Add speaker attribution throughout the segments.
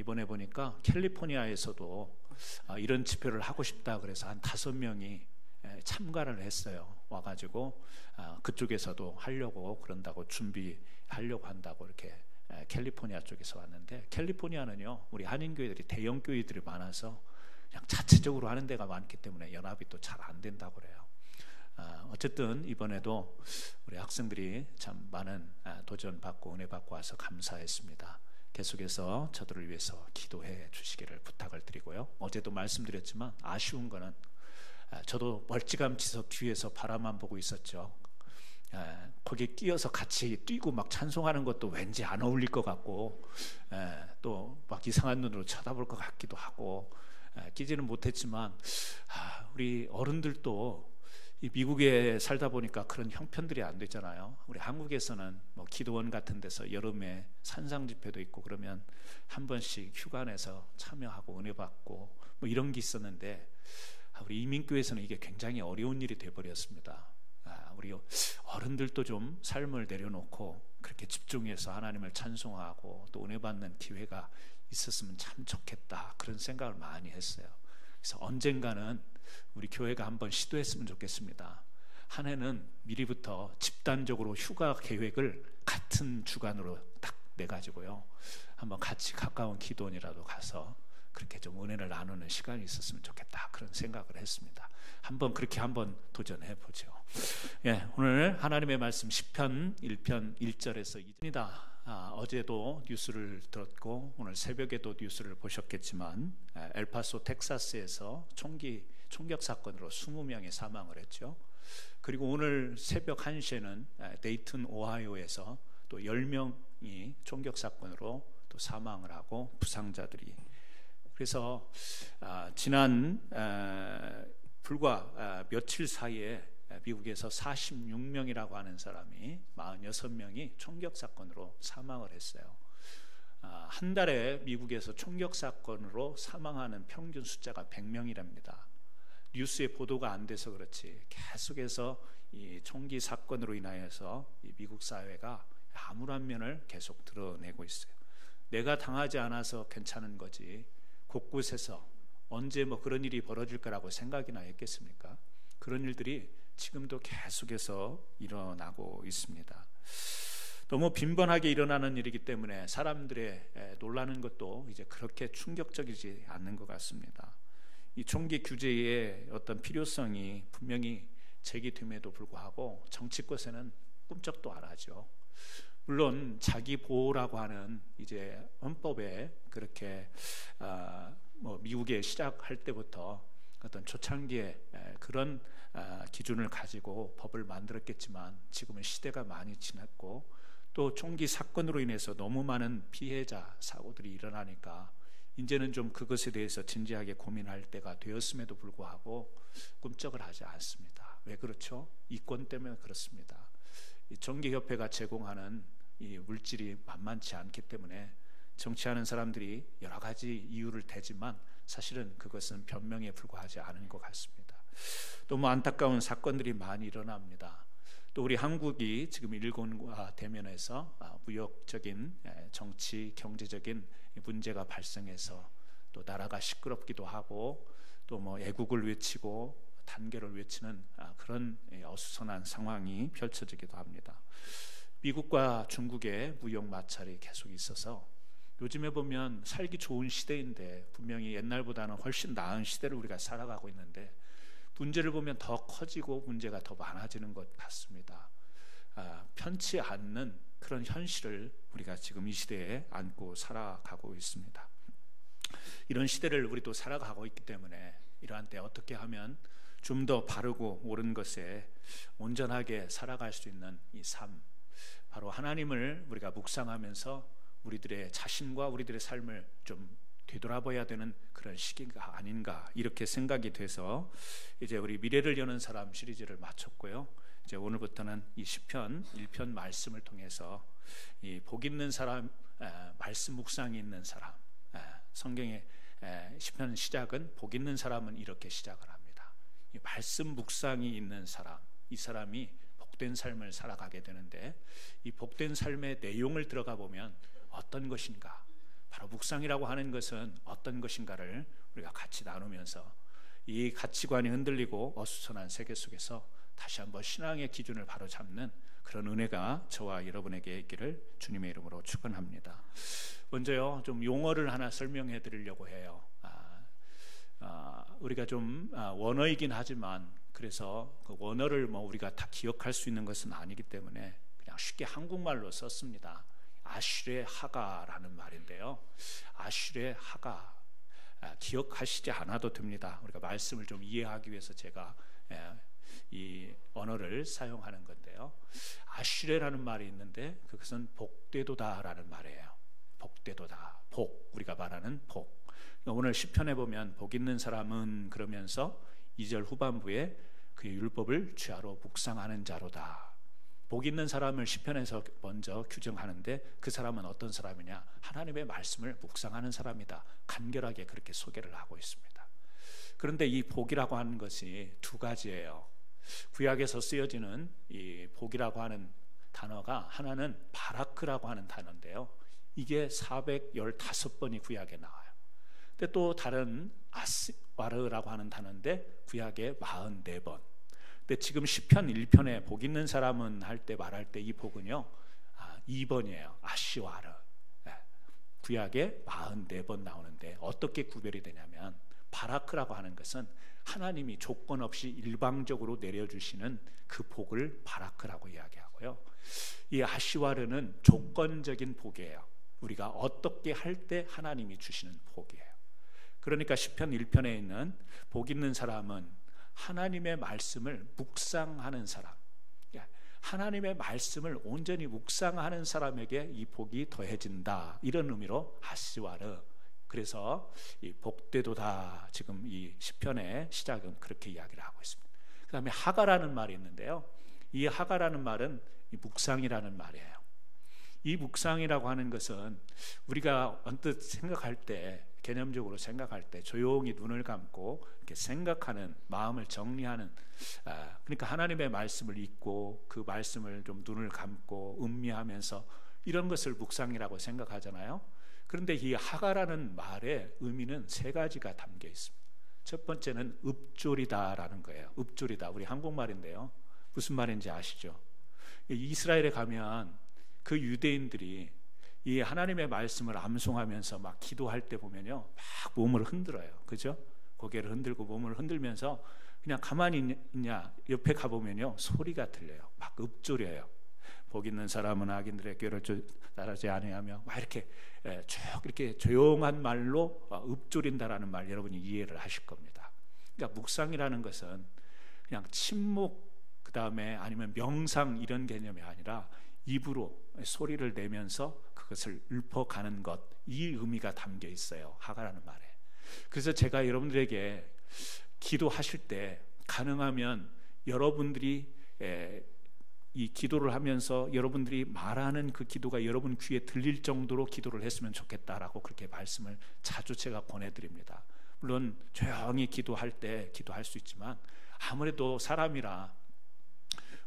Speaker 1: 이번에 보니까 캘리포니아에서도 이런 집회를 하고 싶다 그래서 한 5명이 참가를 했어요. 와가지고 그쪽에서도 하려고 그런다고 준비하려고 한다고 이렇게 캘리포니아 쪽에서 왔는데, 캘리포니아는요 우리 한인교회들이 대형 교회들이 많아서 그냥 자체적으로 하는 데가 많기 때문에 연합이 또 잘 안 된다고 그래요. 어쨌든 이번에도 우리 학생들이 참 많은 도전 받고 은혜 받고 와서 감사했습니다. 계속해서 저들을 위해서 기도해 주시기를 부탁을 드리고요. 어제도 말씀드렸지만 아쉬운 거는 저도 멀찌감치 뒤에서 바라만 보고 있었죠. 거기에 끼어서 같이 뛰고 막 찬송하는 것도 왠지 안 어울릴 것 같고, 또 막 이상한 눈으로 쳐다볼 것 같기도 하고, 끼지는 못했지만 우리 어른들도 이 미국에 살다 보니까 그런 형편들이 안 되잖아요. 우리 한국에서는 뭐 기도원 같은 데서 여름에 산상 집회도 있고 그러면 한 번씩 휴가 내서 참여하고 은혜 받고 뭐 이런 게 있었는데, 우리 이민교회에서는 이게 굉장히 어려운 일이 돼버렸습니다. 우리 어른들도 좀 삶을 내려놓고 그렇게 집중해서 하나님을 찬송하고 또 은혜 받는 기회가 있었으면 참 좋겠다, 그런 생각을 많이 했어요. 그래서 언젠가는 우리 교회가 한번 시도했으면 좋겠습니다. 한 해는 미리부터 집단적으로 휴가 계획을 같은 주간으로 딱 내가지고요, 한번 같이 가까운 기도원이라도 가서 그렇게 좀 은혜를 나누는 시간이 있었으면 좋겠다, 그런 생각을 했습니다. 그렇게 한번 도전해 보죠. 오늘 하나님의 말씀 시편 1편 1절에서 2절입니다. 어제도 뉴스를 들었고 오늘 새벽에도 뉴스를 보셨겠지만 엘파소 텍사스에서 총격 사건으로 20명이 사망을 했죠. 그리고 오늘 새벽 1시에는 데이튼 오하이오에서 또 10명이 총격 사건으로 또 사망을 하고 부상자들이, 그래서 지난 불과 며칠 사이에 미국에서 46명이라고 하는 사람이 46명이 총격 사건으로 사망을 했어요. 한 달에 미국에서 총격 사건으로 사망하는 평균 숫자가 100명이랍니다. 뉴스에 보도가 안 돼서 그렇지 계속해서 이 총기 사건으로 인하여서 이 미국 사회가 암울한 면을 계속 드러내고 있어요. 내가 당하지 않아서 괜찮은 거지 곳곳에서 언제 뭐 그런 일이 벌어질 거라고 생각이나 했겠습니까? 그런 일들이 지금도 계속해서 일어나고 있습니다. 너무 빈번하게 일어나는 일이기 때문에 사람들의 놀라는 것도 이제 그렇게 충격적이지 않는 것 같습니다. 이 총기 규제의 어떤 필요성이 분명히 제기됨에도 불구하고 정치권에서는 꿈쩍도 안 하죠. 물론 자기 보호라고 하는 이제 헌법에 그렇게 미국에 시작할 때부터 어떤 초창기에 그런 기준을 가지고 법을 만들었겠지만 지금은 시대가 많이 지났고 또 총기 사건으로 인해서 너무 많은 피해자 사고들이 일어나니까 이제는 좀 그것에 대해서 진지하게 고민할 때가 되었음에도 불구하고 꿈쩍을 하지 않습니다. 왜 그렇죠? 이권 때문에 그렇습니다. 이 총기협회가 제공하는 이 물질이 만만치 않기 때문에 정치하는 사람들이 여러 가지 이유를 대지만 사실은 그것은 변명에 불과하지 않은 것 같습니다. 너무 안타까운 사건들이 많이 일어납니다. 또 우리 한국이 지금 일본과 대면해서 무역적인 정치 경제적인 문제가 발생해서 또 나라가 시끄럽기도 하고 또 뭐 애국을 외치고 단결을 외치는 그런 어수선한 상황이 펼쳐지기도 합니다. 미국과 중국의 무역 마찰이 계속 있어서 요즘에 보면 살기 좋은 시대인데 분명히 옛날보다는 훨씬 나은 시대를 우리가 살아가고 있는데 문제를 보면 더 커지고 문제가 더 많아지는 것 같습니다. 편치 않는 그런 현실을 우리가 지금 이 시대에 안고 살아가고 있습니다. 이런 시대를 우리도 살아가고 있기 때문에 이러한 때 어떻게 하면 좀 더 바르고 옳은 것에 온전하게 살아갈 수 있는 이 삶, 바로 하나님을 우리가 묵상하면서 우리들의 자신과 우리들의 삶을 좀 되돌아봐야 되는 그런 시기가 아닌가, 이렇게 생각이 돼서 이제 우리 미래를 여는 사람 시리즈를 마쳤고요. 이제 오늘부터는 이 시편 1편 말씀을 통해서 이 복 있는 사람, 말씀 묵상이 있는 사람, 성경의 시편 시작은 복 있는 사람은 이렇게 시작을 합니다. 이 말씀 묵상이 있는 사람, 이 사람이 복된 삶을 살아가게 되는데 이 복된 삶의 내용을 들어가 보면 어떤 것인가, 바로 묵상이라고 하는 것은 어떤 것인가를 우리가 같이 나누면서 이 가치관이 흔들리고 어수선한 세계 속에서 다시 한번 신앙의 기준을 바로잡는 그런 은혜가 저와 여러분에게 있기를 주님의 이름으로 축원합니다. 먼저요, 좀 용어를 하나 설명해 드리려고 해요. 우리가 좀 원어이긴 하지만 그래서 그 원어를 우리가 다 기억할 수 있는 것은 아니기 때문에 그냥 쉽게 한국말로 썼습니다. 아슐의 하가라는 말인데요. 아슐의 하가, 기억하시지 않아도 됩니다. 우리가 말씀을 좀 이해하기 위해서 제가 이 언어를 사용하는 건데요. 아슐레라는 말이 있는데 그것은 복되도다라는 말이에요. 복되도다, 복, 우리가 말하는 복. 오늘 시편에 보면 복 있는 사람은 그러면서 2절 후반부에 그의 율법을 주야로 묵상하는 자로다. 복 있는 사람을 시편에서 먼저 규정하는데 그 사람은 어떤 사람이냐? 하나님의 말씀을 묵상하는 사람이다. 간결하게 그렇게 소개를 하고 있습니다. 그런데 이 복이라고 하는 것이 두 가지예요. 구약에서 쓰여지는 이 복이라고 하는 단어가 하나는 바라크라고 하는 단어인데요. 이게 415번이 구약에 나와요. 근데 또 다른 아스와르라고 하는 단어인데 구약에 44번. 근데 지금 시편 1편에 복 있는 사람은 할 때 말할 때 이 복은요 2번이에요. 아시와르. 구약에 44번 나오는데 어떻게 구별이 되냐면 바라크라고 하는 것은 하나님이 조건 없이 일방적으로 내려주시는 그 복을 바라크라고 이야기하고요. 이 아시와르는 조건적인 복이에요. 우리가 어떻게 할 때 하나님이 주시는 복이에요. 그러니까 시편 1편에 있는 복 있는 사람은 하나님의 말씀을 묵상하는 사람, 하나님의 말씀을 온전히 묵상하는 사람에게 이 복이 더해진다, 이런 의미로 아시와르. 그래서 이 복되도다, 지금 이 시편의 시작은 그렇게 이야기를 하고 있습니다. 그 다음에 하가라는 말이 있는데요, 이 하가라는 말은 이 묵상이라는 말이에요. 이 묵상이라고 하는 것은 우리가 언뜻 생각할 때, 개념적으로 생각할 때 조용히 눈을 감고 이렇게 생각하는, 마음을 정리하는, 그러니까 하나님의 말씀을 읽고 그 말씀을 좀 눈을 감고 음미하면서 이런 것을 묵상이라고 생각하잖아요. 그런데 이 하가라는 말의 의미는 세 가지가 담겨 있습니다. 첫 번째는 읍조리다라는 거예요. 읍조리다, 우리 한국말인데요, 무슨 말인지 아시죠? 이스라엘에 가면 그 유대인들이 이 하나님의 말씀을 암송하면서 막 기도할 때 보면요, 막 몸을 흔들어요. 그죠? 고개를 흔들고 몸을 흔들면서 그냥 가만히 있냐, 옆에 가보면요 소리가 들려요. 막 읊조려요. 복 있는 사람은 악인들의 꾀를 따르지 아니하며, 막 이렇게 쭉 이렇게 조용한 말로 읊조린다라는 말, 여러분이 이해를 하실 겁니다. 그러니까 묵상이라는 것은 그냥 침묵, 그 다음에 아니면 명상, 이런 개념이 아니라 입으로 소리를 내면서 그것을 읊어가는 것, 이 의미가 담겨 있어요, 하가라는 말에. 그래서 제가 여러분들에게 기도하실 때 가능하면 여러분들이 이 기도를 하면서 여러분들이 말하는 그 기도가 여러분 귀에 들릴 정도로 기도를 했으면 좋겠다라고 그렇게 말씀을 자주 제가 권해드립니다. 물론 조용히 기도할 때 기도할 수 있지만 아무래도 사람이라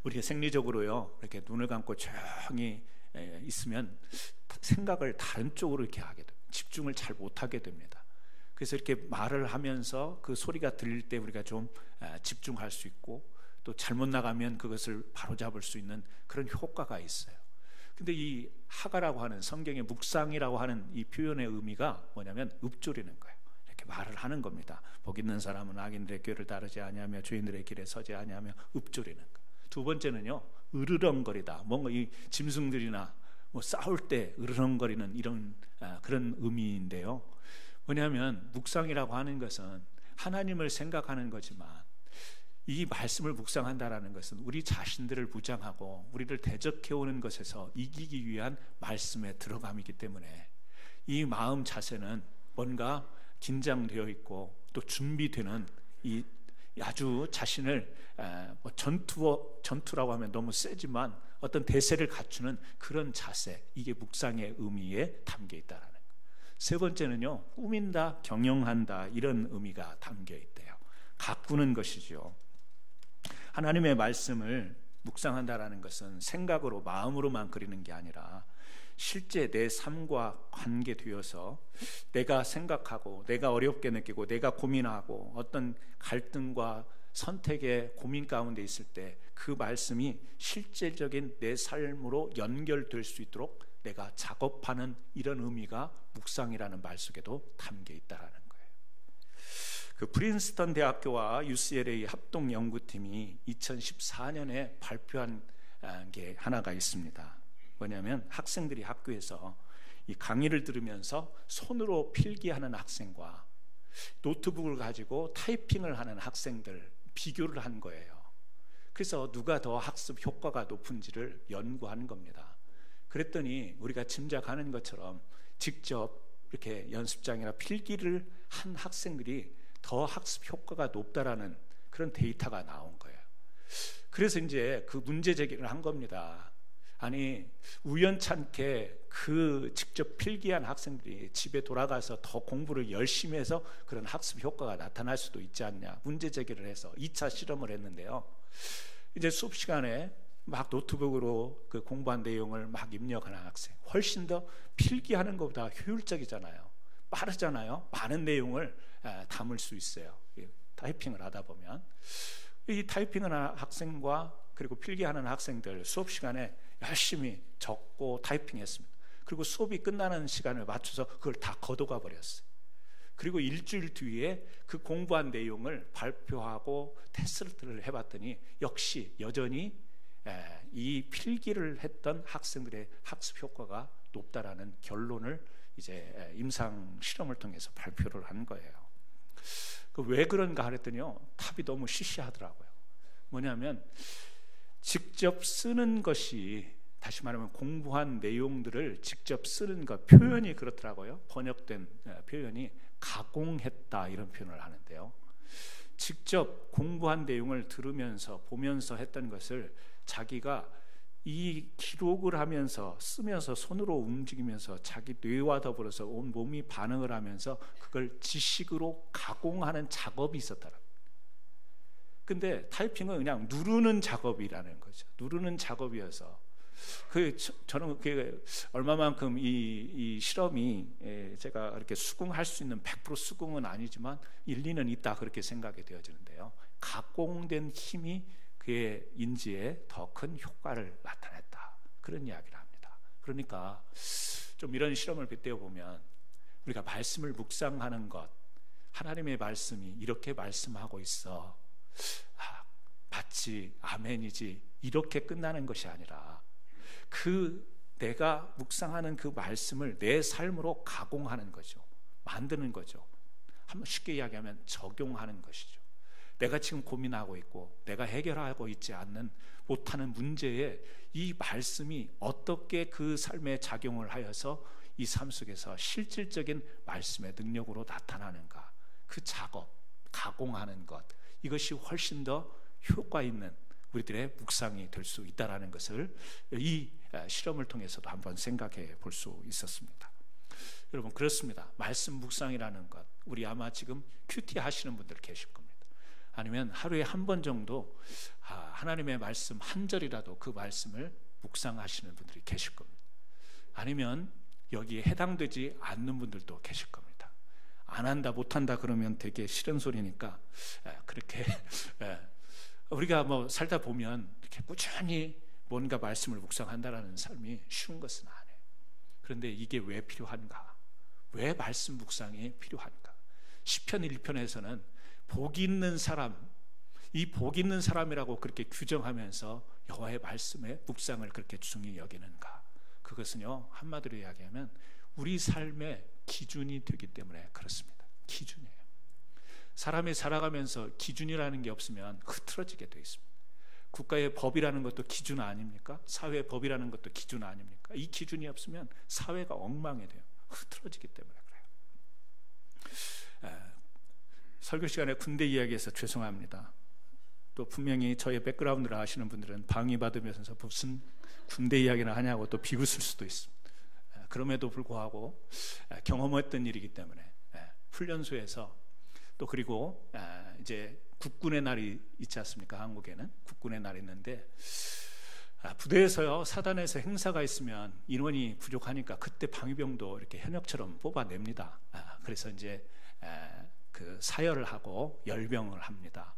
Speaker 1: 우리가 생리적으로요, 이렇게 눈을 감고 조용히 있으면 생각을 다른 쪽으로 이렇게 하게 됩니다. 집중을 잘 못하게 됩니다. 그래서 이렇게 말을 하면서 그 소리가 들릴 때 우리가 좀 집중할 수 있고, 또 잘못 나가면 그것을 바로잡을 수 있는 그런 효과가 있어요. 근데 이 하가라고 하는, 성경의 묵상이라고 하는 이 표현의 의미가 뭐냐면 읊조리는 거예요. 이렇게 말을 하는 겁니다. 복 있는 사람은 악인들의 꾀를 따르지 아니하며 죄인들의 길에 서지 아니하며 읊조리는 거예요. 두 번째는요, 으르렁거리다. 뭔가 이 짐승들이나 뭐 싸울 때 으르렁거리는 이런 그런 의미인데요. 뭐냐면 묵상이라고 하는 것은 하나님을 생각하는 거지만, 이 말씀을 묵상한다라는 것은 우리 자신들을 부장하고 우리를 대적해오는 것에서 이기기 위한 말씀에 들어감이기 때문에 이 마음 자세는 뭔가 긴장되어 있고 또 준비되는, 이 아주 자신을 전투라고 하면 너무 세지만 어떤 대세를 갖추는 그런 자세, 이게 묵상의 의미에 담겨 있다라는 거예요. 세 번째는요, 꾸민다, 경영한다, 이런 의미가 담겨 있대요. 가꾸는 것이죠. 하나님의 말씀을 묵상한다라는 것은 생각으로 마음으로만 그리는 게 아니라 실제 내 삶과 관계되어서 내가 생각하고 내가 어렵게 느끼고 내가 고민하고 어떤 갈등과 선택의 고민 가운데 있을 때 그 말씀이 실질적인 내 삶으로 연결될 수 있도록 내가 작업하는 이런 의미가 묵상이라는 말 속에도 담겨 있다라는 거예요. 그 프린스턴 대학교와 UCLA 합동 연구팀이 2014년에 발표한 게 하나가 있습니다. 뭐냐면 학생들이 학교에서 이 강의를 들으면서 손으로 필기하는 학생과 노트북을 가지고 타이핑을 하는 학생들 비교를 한 거예요. 그래서 누가 더 학습 효과가 높은지를 연구하는 겁니다. 그랬더니 우리가 짐작하는 것처럼 직접 이렇게 연습장이나 필기를 한 학생들이 더 학습 효과가 높다라는 그런 데이터가 나온 거예요. 그래서 이제 그 문제 제기를 한 겁니다. 아니, 우연찮게 그 직접 필기한 학생들이 집에 돌아가서 더 공부를 열심히 해서 그런 학습 효과가 나타날 수도 있지 않냐, 문제 제기를 해서 2차 실험을 했는데요. 이제 수업 시간에 막 노트북으로 그 공부한 내용을 막 입력하는 학생, 훨씬 더 필기하는 것보다 효율적이잖아요. 빠르잖아요. 많은 내용을 담을 수 있어요. 타이핑을 하다 보면 이 타이핑하는 학생과 그리고 필기하는 학생들 수업 시간에 열심히 적고 타이핑했습니다. 그리고 수업이 끝나는 시간을 맞춰서 그걸 다 걷어가 버렸어요. 그리고 일주일 뒤에 그 공부한 내용을 발표하고 테스트를 해봤더니 역시 여전히 이 필기를 했던 학생들의 학습 효과가 높다라는 결론을 이제 임상 실험을 통해서 발표를 한 거예요. 왜 그런가 했더니요, 답이 너무 시시하더라고요. 뭐냐면 직접 쓰는 것이, 다시 말하면 공부한 내용들을 직접 쓰는 것, 표현이 그렇더라고요. 번역된 표현이 가공했다 이런 표현을 하는데요. 직접 공부한 내용을 들으면서 보면서 했던 것을 자기가 이 기록을 하면서 쓰면서 손으로 움직이면서 자기 뇌와 더불어서 온 몸이 반응을 하면서 그걸 지식으로 가공하는 작업이 있었더라고요. 근데 타이핑은 그냥 누르는 작업이라는 거죠. 누르는 작업이어서 저는 얼마만큼 이 실험이 제가 이렇게 수긍할 수 있는 100% 수긍은 아니지만 일리는 있다 그렇게 생각이 되어지는데요. 가공된 힘이 그의 인지에 더 큰 효과를 나타냈다, 그런 이야기를 합니다. 그러니까 좀 이런 실험을 빗대어 보면 우리가 말씀을 묵상하는 것, 하나님의 말씀이 이렇게 말씀하고 있어, 마치 아멘이지 이렇게 끝나는 것이 아니라 내가 묵상하는 그 말씀을 내 삶으로 가공하는 거죠. 만드는 거죠. 한번 쉽게 이야기하면 적용하는 것이죠. 내가 지금 고민하고 있고 내가 해결하고 있지 않는 못하는 문제에 이 말씀이 어떻게 그 삶에 작용을 하여서 이 삶 속에서 실질적인 말씀의 능력으로 나타나는가, 그 작업, 가공하는 것, 이것이 훨씬 더 효과 있는 우리들의 묵상이 될 수 있다는 것을 이 실험을 통해서도 한번 생각해 볼 수 있었습니다. 여러분, 그렇습니다. 말씀 묵상이라는 것, 우리 아마 지금 큐티 하시는 분들 계실 겁니다. 아니면 하루에 한 번 정도 하나님의 말씀 한 절이라도 그 말씀을 묵상하시는 분들이 계실 겁니다. 아니면 여기에 해당되지 않는 분들도 계실 겁니다. 안 한다 못한다 그러면 되게 싫은 소리니까 그렇게 우리가 뭐 살다 보면 이렇게 꾸준히 뭔가 말씀을 묵상한다라는 삶이 쉬운 것은 아니에요. 그런데 이게 왜 필요한가? 왜 말씀 묵상이 필요한가? 시편 1편에서는 복 있는 사람, 이 복 있는 사람이라고 그렇게 규정하면서 여호와의 말씀에 묵상을 그렇게 중히 여기는가? 그것은요, 한마디로 이야기하면 우리 삶의 기준이 되기 때문에 그렇습니다. 기준이에요. 사람이 살아가면서 기준이라는 게 없으면 흐트러지게 되어 있습니다. 국가의 법이라는 것도 기준 아닙니까? 사회의 법이라는 것도 기준 아닙니까? 이 기준이 없으면 사회가 엉망이 돼요. 흐트러지기 때문에 그래요. 설교 시간에 군대 이야기해서 죄송합니다. 또 분명히 저의 백그라운드를 아시는 분들은 방해받으면서 무슨 군대 이야기나 하냐고 또 비웃을 수도 있습니다. 그럼에도 불구하고 경험했던 일이기 때문에 훈련소에서 또 그리고 이제 국군의 날이 있지 않습니까? 한국에는 국군의 날이 있는데 부대에서요, 사단에서 행사가 있으면 인원이 부족하니까 그때 방위병도 이렇게 현역처럼 뽑아냅니다. 그래서 이제 그 사열을 하고 열병을 합니다.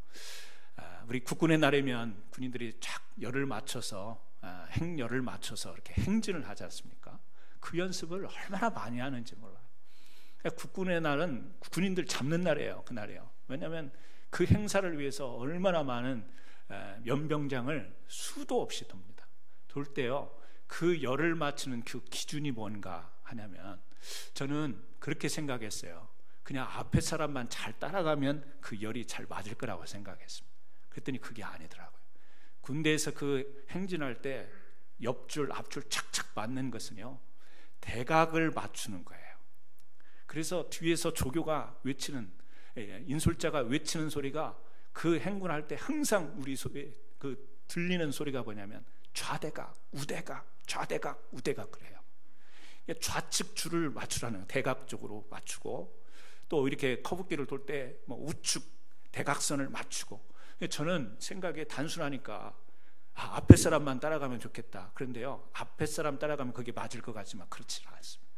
Speaker 1: 우리 국군의 날이면 군인들이 쫙 열을 맞춰서 행열을 맞춰서 이렇게 행진을 하지 않습니까? 그 연습을 얼마나 많이 하는지 몰라요. 국군의 날은 군인들 잡는 날이에요. 그날이에요. 왜냐하면 그 행사를 위해서 얼마나 많은 연병장을 수도 없이 돕니다. 돌 때요, 그 열을 맞추는 그 기준이 뭔가 하냐면, 저는 그렇게 생각했어요. 그냥 앞에 사람만 잘 따라가면 그 열이 잘 맞을 거라고 생각했습니다. 그랬더니 그게 아니더라고요. 군대에서 그 행진할 때 옆줄 앞줄 착착 맞는 것은요, 대각을 맞추는 거예요. 그래서 뒤에서 조교가 외치는, 인솔자가 외치는 소리가 그 행군할 때 항상 우리 그 들리는 소리가 뭐냐면 좌대각, 우대각, 좌대각, 우대각 그래요. 좌측 줄을 맞추라는, 대각 쪽으로 맞추고, 또 이렇게 커브길을 돌 때 뭐 우측 대각선을 맞추고. 저는 생각이 단순하니까 앞에 사람만 따라가면 좋겠다. 그런데요, 앞에 사람 따라가면 그게 맞을 것 같지만 그렇지 않습니다.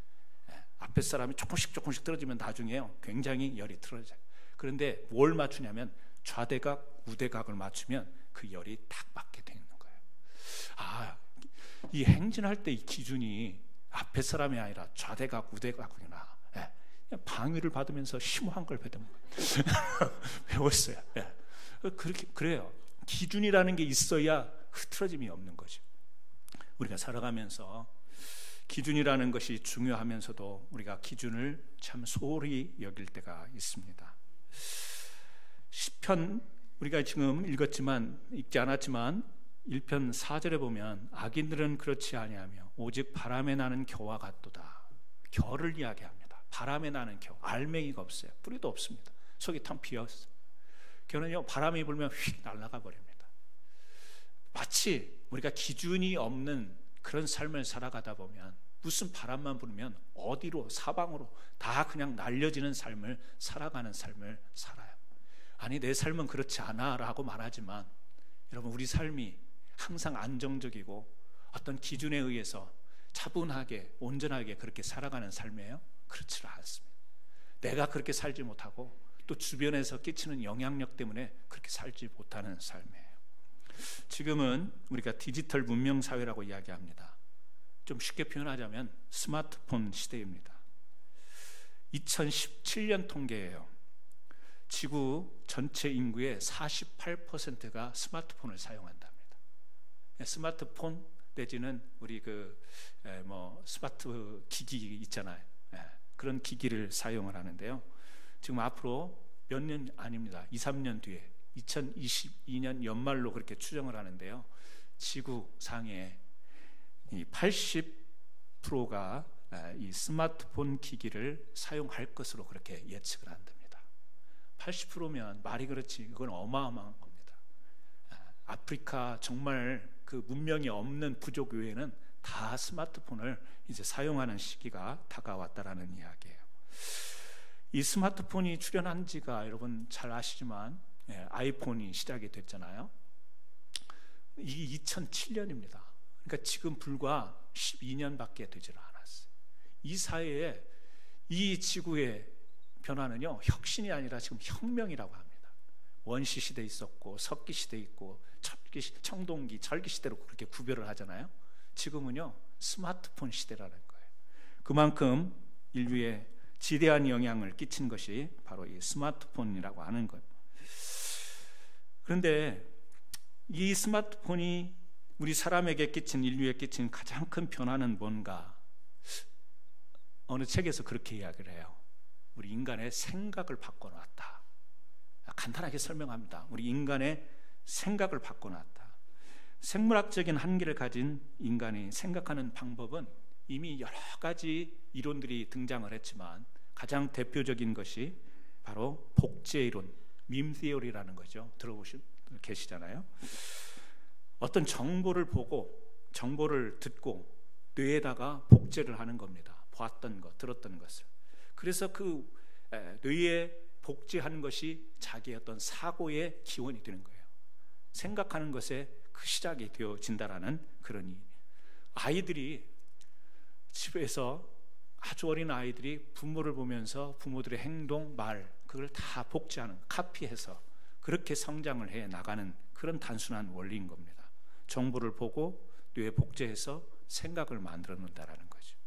Speaker 1: 앞에 사람이 조금씩 떨어지면 나중에요, 굉장히 열이 틀어져요. 그런데 뭘 맞추냐면 좌대각, 우대각을 맞추면 그 열이 딱 맞게 되는 거예요. 이 행진할 때 이 기준이 앞에 사람이 아니라 좌대각, 우대각이구나. 방위를 받으면서 심오한 걸 배웠어요. 그렇게 그래요. 기준이라는 게 있어야 흐트러짐이 없는 거죠. 우리가 살아가면서 기준이라는 것이 중요하면서도 우리가 기준을 참 소홀히 여길 때가 있습니다. 시편 우리가 지금 읽지 않았지만 1편 4절에 보면 악인들은 그렇지 아니하며 오직 바람에 나는 겨와 같도다. 겨를 이야기합니다. 바람에 나는 겨, 알맹이가 없어요. 뿌리도 없습니다. 속이 텅 비었어요. 겨는요, 바람이 불면 휙 날아가 버립니다. 마치 우리가 기준이 없는 그런 삶을 살아가다 보면 무슨 바람만 불면 어디로, 사방으로 다 그냥 날려지는 삶을 살아가는 삶을 살아요. 아니, 내 삶은 그렇지 않아 라고 말하지만 여러분, 우리 삶이 항상 안정적이고 어떤 기준에 의해서 차분하게 온전하게 그렇게 살아가는 삶이에요? 그렇지 않습니다. 내가 그렇게 살지 못하고 또 주변에서 끼치는 영향력 때문에 그렇게 살지 못하는 삶이에요. 지금은 우리가 디지털 문명 사회라고 이야기합니다. 좀 쉽게 표현하자면 스마트폰 시대입니다. 2017년 통계예요. 지구 전체 인구의 48%가 스마트폰을 사용한답니다. 스마트폰 내지는 우리 스마트 기기 있잖아요. 그런 기기를 사용을 하는데요. 지금 앞으로 몇 년 아닙니다. 2, 3년 뒤에 2022년 연말로 그렇게 추정을 하는데요. 지구상에 80%가 이 스마트폰 기기를 사용할 것으로 그렇게 예측을 한답니다. 80%면 말이 그렇지, 그건 어마어마한 겁니다. 아프리카 정말 그 문명이 없는 부족 외에는 다 스마트폰을 이제 사용하는 시기가 다가왔다라는 이야기예요. 이 스마트폰이 출현한 지가 여러분 잘 아시지만 아이폰이 시작이 됐잖아요. 이게 2007년입니다. 그러니까 지금 불과 12년밖에 되질 않았어요. 이 사회에, 이 지구의 변화는요, 혁신이 아니라 지금 혁명이라고 합니다. 원시 시대 있었고 석기 시대 있고 청동기, 철기 시대로 그렇게 구별을 하잖아요. 지금은요, 스마트폰 시대라는 거예요. 그만큼 인류에 지대한 영향을 끼친 것이 바로 이 스마트폰이라고 하는 거예요. 그런데 이 스마트폰이 우리 사람에게 끼친, 인류에 끼친 가장 큰 변화는 뭔가? 어느 책에서 그렇게 이야기를 해요. 우리 인간의 생각을 바꿔놨다. 간단하게 설명합니다. 우리 인간의 생각을 바꿔놨다. 생물학적인 한계를 가진 인간이 생각하는 방법은 이미 여러 가지 이론들이 등장을 했지만 가장 대표적인 것이 바로 복제 이론, 밈 시어리라는 거죠. 들어보신 계시잖아요. 어떤 정보를 보고, 정보를 듣고 뇌에다가 복제를 하는 겁니다. 봤던 것, 들었던 것을. 그래서 그 뇌에 복제하는 것이 자기의 어떤 사고의 기원이 되는 거예요. 생각하는 것에 그 시작이 되어진다라는 그런 아이들이 집에서 아주 어린 아이들이 부모를 보면서 부모들의 행동, 말 그걸 다 복제하는, 카피해서 그렇게 성장을 해 나가는 그런 단순한 원리인 겁니다. 정보를 보고 뇌에 복제해서 생각을 만들어 놓는다라는 거죠.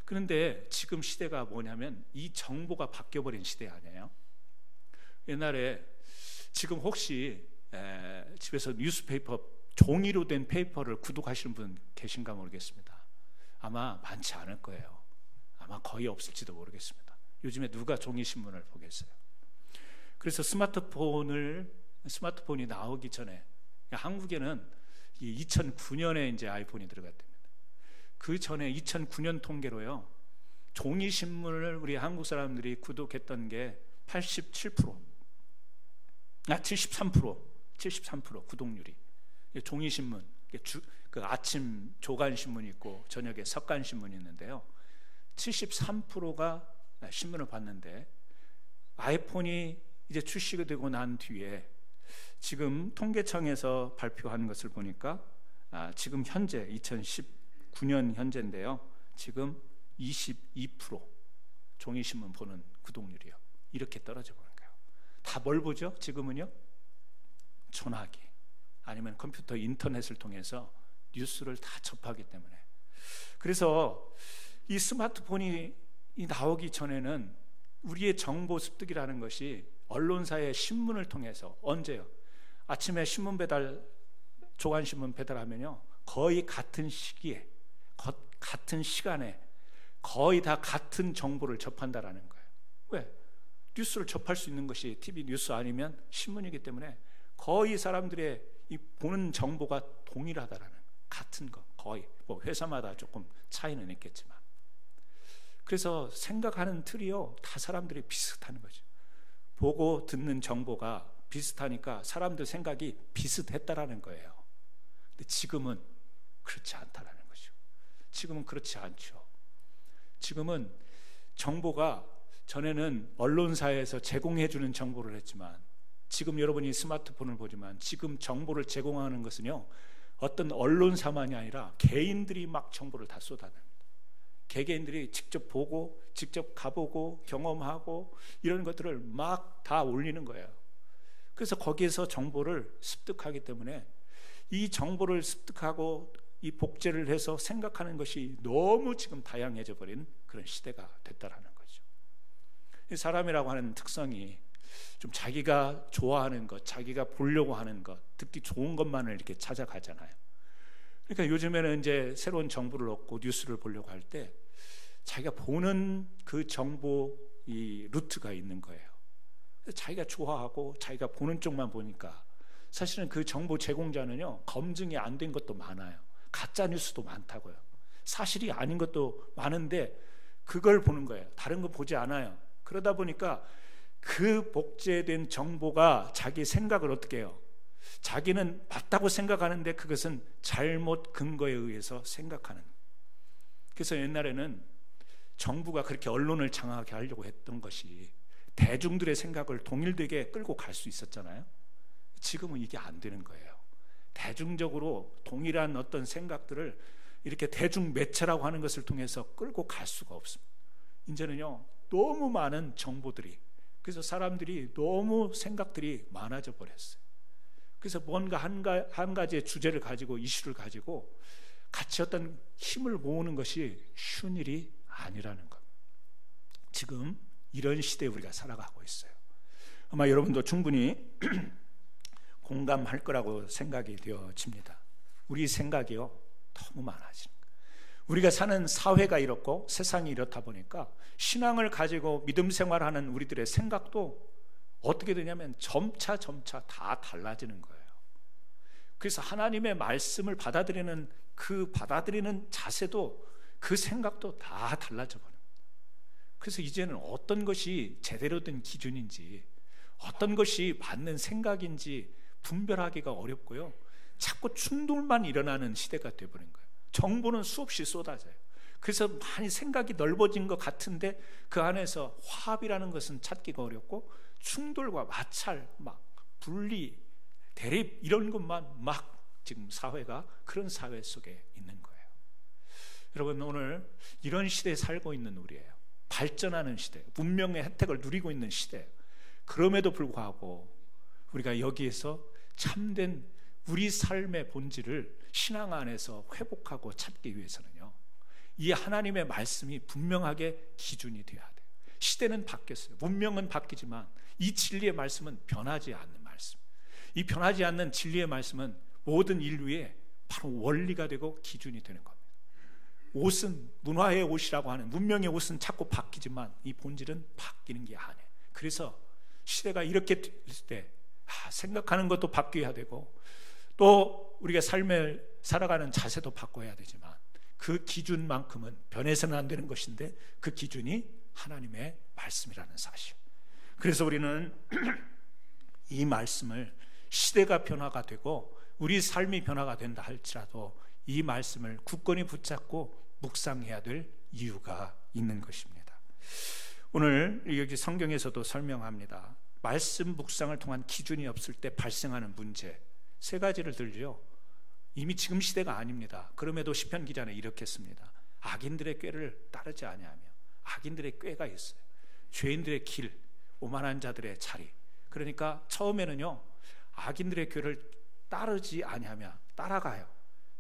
Speaker 1: 그런데 지금 시대가 뭐냐면 이 정보가 바뀌어버린 시대 아니에요? 옛날에 지금 혹시 집에서 뉴스페이퍼 종이로 된 페이퍼를 구독하시는 분 계신가 모르겠습니다. 아마 많지 않을 거예요. 아마 거의 없을지도 모르겠습니다. 요즘에 누가 종이 신문을 보겠어요? 그래서 스마트폰이 나오기 전에 한국에는 2009년에 이제 아이폰이 들어갔답니다. 그 전에 2009년 통계로요, 종이 신문을 우리 한국 사람들이 구독했던 게 73% 구독률이. 종이 신문, 그 아침 조간 신문이 있고 저녁에 석간 신문이 있는데요, 73%가 신문을 봤는데 아이폰이 이제 출시가 되고 난 뒤에 지금 통계청에서 발표한 것을 보니까 지금 현재 2019년 현재인데요, 지금 22% 종이신문 보는 구독률이요. 이렇게 떨어져 버린 거예요. 다 뭘 보죠? 지금은요? 전화기 아니면 컴퓨터, 인터넷을 통해서 뉴스를 다 접하기 때문에. 그래서 이 스마트폰이 나오기 전에는 우리의 정보 습득이라는 것이 언론사의 신문을 통해서, 언제요? 아침에 신문 배달, 조간신문 배달하면요, 거의 같은 시기에, 같은 시간에 거의 다 같은 정보를 접한다라는 거예요. 왜? 뉴스를 접할 수 있는 것이 TV 뉴스 아니면 신문이기 때문에 거의 사람들의 이 보는 정보가 동일하다라는, 같은 거, 거의 뭐 회사마다 조금 차이는 있겠지만, 그래서 생각하는 틀이요 다 사람들이 비슷하는 거죠. 보고 듣는 정보가 비슷하니까 사람들 생각이 비슷했다라는 거예요. 근데 지금은 그렇지 않다라는 거죠. 지금은 그렇지 않죠. 지금은 정보가, 전에는 언론사에서 제공해주는 정보를 했지만 지금 여러분이 스마트폰을 보지만 지금 정보를 제공하는 것은요, 어떤 언론사만이 아니라 개인들이 막 정보를 다 쏟아냅니다. 개개인들이 직접 보고 직접 가보고 경험하고 이런 것들을 막 다 올리는 거예요. 그래서 거기에서 정보를 습득하기 때문에 이 정보를 습득하고 이 복제를 해서 생각하는 것이 너무 지금 다양해져 버린 그런 시대가 됐다라는 거죠. 사람이라고 하는 특성이 좀 자기가 좋아하는 것, 자기가 보려고 하는 것, 듣기 좋은 것만을 이렇게 찾아가잖아요. 그러니까 요즘에는 이제 새로운 정보를 얻고 뉴스를 보려고 할 때 자기가 보는 그 정보 이 루트가 있는 거예요. 자기가 좋아하고 자기가 보는 쪽만 보니까 사실은 그 정보 제공자는요, 검증이 안 된 것도 많아요. 가짜 뉴스도 많다고요. 사실이 아닌 것도 많은데 그걸 보는 거예요. 다른 거 보지 않아요. 그러다 보니까 그 복제된 정보가 자기 생각을 어떻게 해요? 자기는 맞다고 생각하는데 그것은 잘못 근거에 의해서 생각하는. 그래서 옛날에는 정부가 그렇게 언론을 장악하게 하려고 했던 것이 대중들의 생각을 동일되게 끌고 갈 수 있었잖아요. 지금은 이게 안 되는 거예요. 대중적으로 동일한 어떤 생각들을 이렇게 대중 매체라고 하는 것을 통해서 끌고 갈 수가 없습니다. 이제는요, 너무 많은 정보들이, 그래서 사람들이 너무 생각들이 많아져 버렸어요. 그래서 뭔가 한 가지의 주제를 가지고, 이슈를 가지고 같이 어떤 힘을 모으는 것이 쉬운 일이 아니라는 것. 지금 이런 시대에 우리가 살아가고 있어요. 아마 여러분도 충분히 공감할 거라고 생각이 되어집니다. 우리 생각이요, 너무 많아지는 거예요. 우리가 사는 사회가 이렇고 세상이 이렇다 보니까 신앙을 가지고 믿음 생활하는 우리들의 생각도 어떻게 되냐면 점차 다 달라지는 거예요. 그래서 하나님의 말씀을 받아들이는 그 받아들이는 자세도, 그 생각도 다 달라져 버려요. 그래서 이제는 어떤 것이 제대로 된 기준인지, 어떤 것이 맞는 생각인지 분별하기가 어렵고요, 자꾸 충돌만 일어나는 시대가 되어버린 거예요. 정보는 수없이 쏟아져요. 그래서 많이 생각이 넓어진 것 같은데 그 안에서 화합이라는 것은 찾기가 어렵고 충돌과 마찰, 막 분리, 대립 이런 것만 막 지금 사회가 그런 사회 속에 있는 거예요. 여러분, 오늘 이런 시대에 살고 있는 우리예요. 발전하는 시대, 문명의 혜택을 누리고 있는 시대. 그럼에도 불구하고 우리가 여기에서 참된 우리 삶의 본질을 신앙 안에서 회복하고 찾기 위해서는요, 이 하나님의 말씀이 분명하게 기준이 되어야 돼요. 시대는 바뀌었어요. 문명은 바뀌지만 이 진리의 말씀은 변하지 않는 말씀. 이 변하지 않는 진리의 말씀은 모든 인류의 바로 원리가 되고 기준이 되는 겁니다. 옷은 문화의 옷이라고 하는 문명의 옷은 자꾸 바뀌지만 이 본질은 바뀌는 게 아니에요. 그래서 시대가 이렇게 될 때 생각하는 것도 바뀌어야 되고 또 우리가 삶을 살아가는 자세도 바꿔야 되지만 그 기준만큼은 변해서는 안 되는 것인데 그 기준이 하나님의 말씀이라는 사실. 그래서 우리는 이 말씀을 시대가 변화가 되고 우리 삶이 변화가 된다 할지라도 이 말씀을 굳건히 붙잡고 묵상해야 될 이유가 있는 것입니다. 오늘 여기 성경에서도 설명합니다. 말씀 묵상을 통한 기준이 없을 때 발생하는 문제 세 가지를 들죠. 이미 지금 시대가 아닙니다. 그럼에도 시편 기자는 이렇게 씁니다. 악인들의 꾀를 따르지 아니하며. 악인들의 꾀가 있어요. 죄인들의 길, 오만한 자들의 자리. 그러니까 처음에는요, 악인들의 꾀를 따르지 아니하며 따라가요.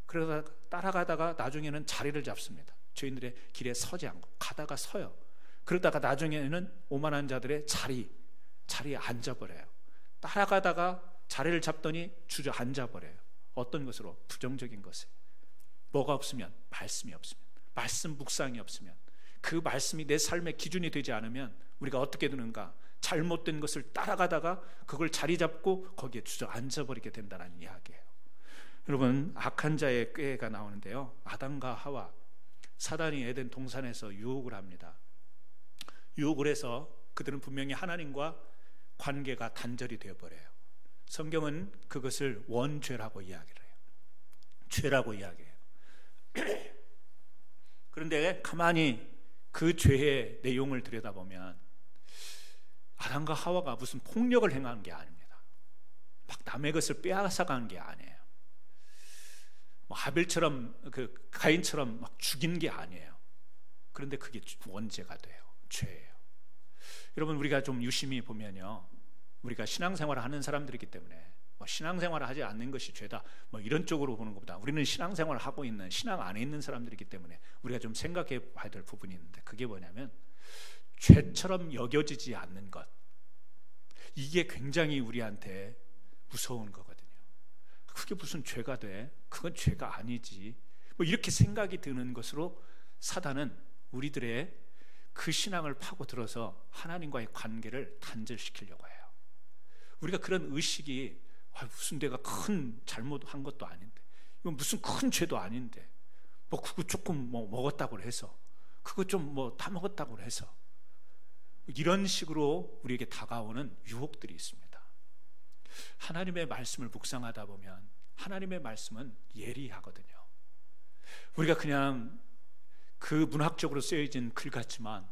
Speaker 1: 그러다 따라가다가 나중에는 자리를 잡습니다. 죄인들의 길에 서지 않고 가다가 서요. 그러다가 나중에는 오만한 자들의 자리에 앉아버려요. 따라가다가 자리를 잡더니 주저앉아버려요. 어떤 것으로? 부정적인 것에. 뭐가 없으면? 말씀이 없으면, 말씀 묵상이 없으면, 그 말씀이 내 삶의 기준이 되지 않으면 우리가 어떻게 되는가? 잘못된 것을 따라가다가 그걸 자리 잡고 거기에 주저앉아버리게 된다는 이야기예요. 여러분, 악한 자의 꾀가 나오는데요, 아담과 하와, 사단이 에덴 동산에서 유혹을 합니다. 유혹을 해서 그들은 분명히 하나님과 관계가 단절이 되어버려요. 성경은 그것을 원죄라고 이야기를 해요. 죄라고 이야기해요. 그런데 가만히 그 죄의 내용을 들여다보면 아담과 하와가 무슨 폭력을 행한 게 아닙니다. 막 남의 것을 빼앗아간 게 아니에요. 뭐 하벨처럼 가인처럼 막 죽인 게 아니에요. 그런데 그게 원죄가 돼요. 죄예요. 여러분, 우리가 좀 유심히 보면요, 우리가 신앙생활을 하는 사람들이기 때문에 뭐 신앙생활을 하지 않는 것이 죄다 뭐 이런 쪽으로 보는 것보다 우리는 신앙생활을 하고 있는, 신앙 안에 있는 사람들이기 때문에 우리가 좀 생각해 봐야 될 부분이 있는데, 그게 뭐냐면 죄처럼 여겨지지 않는 것, 이게 굉장히 우리한테 무서운 거거든요. 그게 무슨 죄가 돼? 그건 죄가 아니지. 뭐 이렇게 생각이 드는 것으로 사단은 우리들의 그 신앙을 파고들어서 하나님과의 관계를 단절시키려고 해요. 우리가 그런 의식이 무슨 내가 큰 잘못한 것도 아닌데, 이건 무슨 큰 죄도 아닌데, 뭐 그거 조금 뭐 먹었다고 해서, 그거 좀 뭐 다 먹었다고 해서, 이런 식으로 우리에게 다가오는 유혹들이 있습니다. 하나님의 말씀을 묵상하다 보면 하나님의 말씀은 예리하거든요. 우리가 그냥 그 문학적으로 쓰여진 글 같지만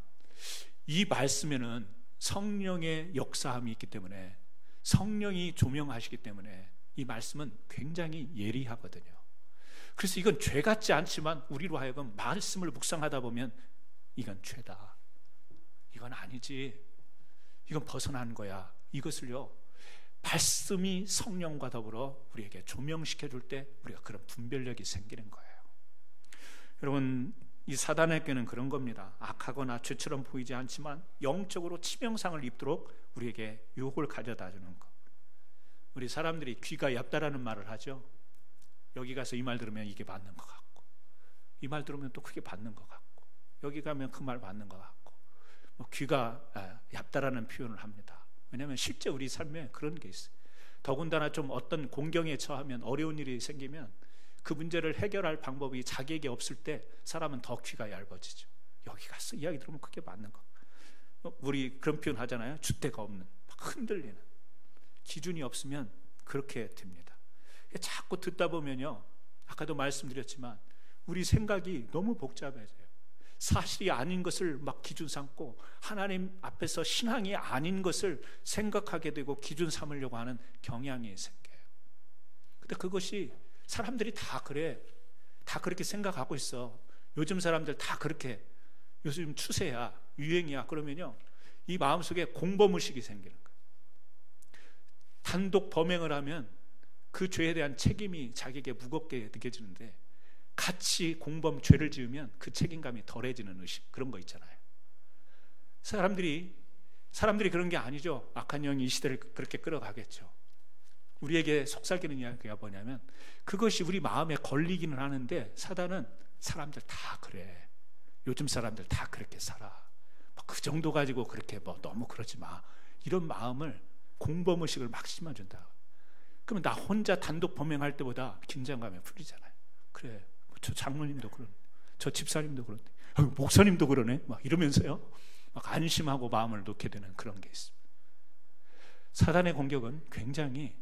Speaker 1: 이 말씀에는 성령의 역사함이 있기 때문에, 성령이 조명하시기 때문에 이 말씀은 굉장히 예리하거든요. 그래서 이건 죄 같지 않지만 우리로 하여금 말씀을 묵상하다 보면 이건 죄다, 이건 아니지, 이건 벗어난 거야, 이것을요, 말씀이 성령과 더불어 우리에게 조명시켜 줄 때 우리가 그런 분별력이 생기는 거예요. 여러분, 이 사단의 꾀는 그런 겁니다. 악하거나 죄처럼 보이지 않지만 영적으로 치명상을 입도록 우리에게 유혹을 가져다 주는 것. 우리 사람들이 귀가 얇다라는 말을 하죠. 여기 가서 이 말 들으면 이게 맞는 것 같고, 이 말 들으면 또 그게 맞는 것 같고, 여기 가면 그 말 맞는 것 같고, 뭐 귀가 얇다라는 표현을 합니다. 왜냐하면 실제 우리 삶에 그런 게 있어요. 더군다나 좀 어떤 공경에 처하면, 어려운 일이 생기면 그 문제를 해결할 방법이 자기에게 없을 때 사람은 더 귀가 얇아지죠. 여기 가서 이야기 들으면 그게 맞는 거. 우리 그런 표현 하잖아요. 줏대가 없는, 막 흔들리는. 기준이 없으면 그렇게 됩니다. 자꾸 듣다 보면요, 아까도 말씀드렸지만 우리 생각이 너무 복잡해져요. 사실이 아닌 것을 막 기준 삼고 하나님 앞에서 신앙이 아닌 것을 생각하게 되고 기준 삼으려고 하는 경향이 생겨요. 근데 그것이 사람들이 다 그래. 다 그렇게 생각하고 있어. 요즘 사람들 다 그렇게, 요즘 추세야, 유행이야. 그러면요, 이 마음속에 공범의식이 생기는 거예요. 단독 범행을 하면 그 죄에 대한 책임이 자기에게 무겁게 느껴지는데, 같이 공범 죄를 지으면 그 책임감이 덜해지는 의식, 그런 거 있잖아요. 사람들이 그런 게 아니죠. 악한 영이 이 시대를 그렇게 끌어가겠죠. 우리에게 속삭이는 이야기가 뭐냐면, 그것이 우리 마음에 걸리기는 하는데 사단은 사람들 다 그래, 요즘 사람들 다 그렇게 살아, 그 정도 가지고 그렇게 너무 그러지 마, 이런 마음을, 공범의식을 막 심어준다. 그러면 나 혼자 단독 범행할 때보다 긴장감이 풀리잖아요. 그래, 저 장로님도 그러네, 저 집사님도 그러네, 목사님도 그러네, 막 이러면서요, 막 안심하고 마음을 놓게 되는 그런 게 있습니다. 사단의 공격은 굉장히